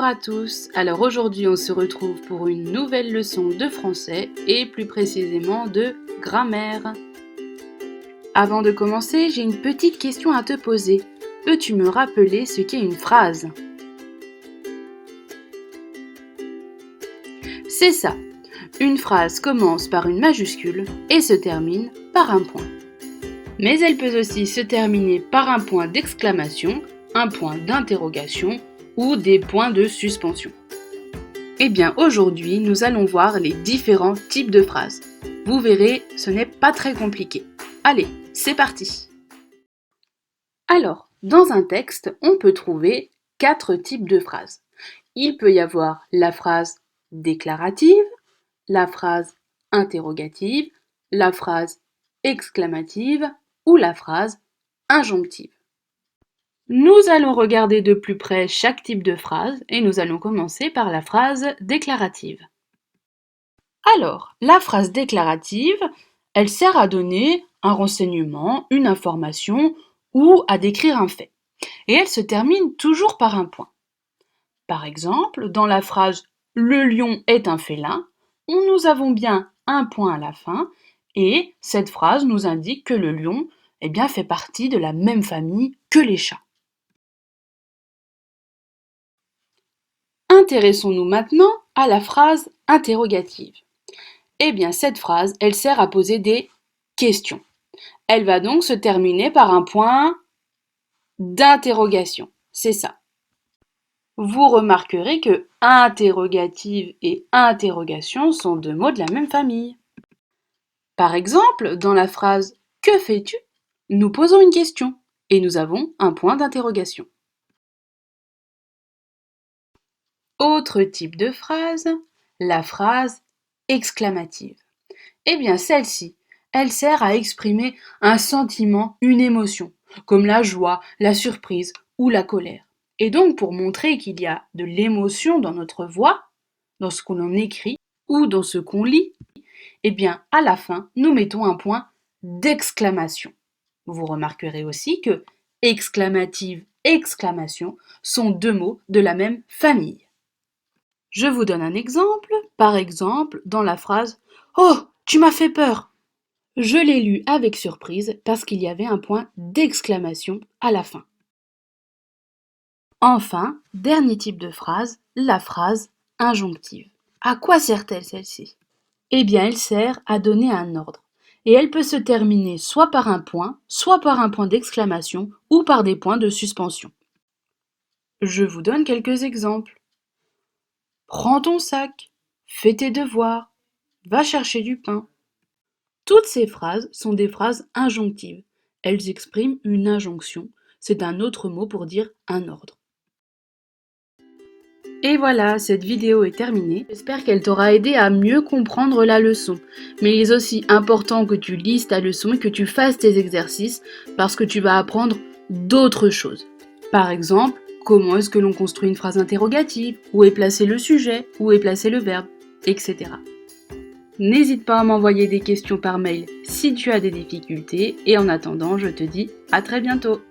à tous, alors aujourd'hui on se retrouve pour une nouvelle leçon de français et plus précisément de grammaire. Avant de commencer, j'ai une petite question à te poser. Peux-tu me rappeler ce qu'est une phrase? C'est ça, une phrase commence par une majuscule et se termine par un point. Mais elle peut aussi se terminer par un point d'exclamation, un point d'interrogation ou des points de suspension. Eh bien aujourd'hui, nous allons voir les différents types de phrases. Vous verrez, ce n'est pas très compliqué. Allez, c'est parti! Alors, dans un texte, on peut trouver 4 types de phrases. Il peut y avoir la phrase déclarative, la phrase interrogative, la phrase exclamative ou la phrase injonctive. Nous allons regarder de plus près chaque type de phrase et nous allons commencer par la phrase déclarative. Alors, la phrase déclarative, elle sert à donner un renseignement, une information ou à décrire un fait. Et elle se termine toujours par un point. Par exemple, dans la phrase « Le lion est un félin », nous avons bien un point à la fin et cette phrase nous indique que le lion fait partie de la même famille que les chats. Intéressons-nous maintenant à la phrase interrogative. Cette phrase, elle sert à poser des questions. Elle va donc se terminer par un point d'interrogation. C'est ça. Vous remarquerez que interrogative et interrogation sont deux mots de la même famille. Par exemple, dans la phrase « Que fais-tu ?» nous posons une question et nous avons un point d'interrogation. Autre type de phrase, la phrase exclamative. Celle-ci, elle sert à exprimer un sentiment, une émotion, comme la joie, la surprise ou la colère. Et donc pour montrer qu'il y a de l'émotion dans notre voix, dans ce qu'on en écrit ou dans ce qu'on lit, à la fin, nous mettons un point d'exclamation. Vous remarquerez aussi que exclamative, exclamation sont deux mots de la même famille. Je vous donne un exemple, par exemple dans la phrase « Oh, tu m'as fait peur !» Je l'ai lu avec surprise parce qu'il y avait un point d'exclamation à la fin. Enfin, dernier type de phrase, la phrase injonctive. À quoi sert-elle celle-ci? Elle sert à donner un ordre. Et elle peut se terminer soit par un point d'exclamation ou par des points de suspension. Je vous donne quelques exemples. Prends ton sac, fais tes devoirs, va chercher du pain. Toutes ces phrases sont des phrases injonctives. Elles expriment une injonction. C'est un autre mot pour dire un ordre. Et voilà, cette vidéo est terminée. J'espère qu'elle t'aura aidé à mieux comprendre la leçon. Mais il est aussi important que tu lises ta leçon et que tu fasses tes exercices parce que tu vas apprendre d'autres choses. Par exemple, comment est-ce que l'on construit une phrase interrogative? Où est placé le sujet? Où est placé le verbe? Etc. N'hésite pas à m'envoyer des questions par mail si tu as des difficultés et en attendant, je te dis à très bientôt.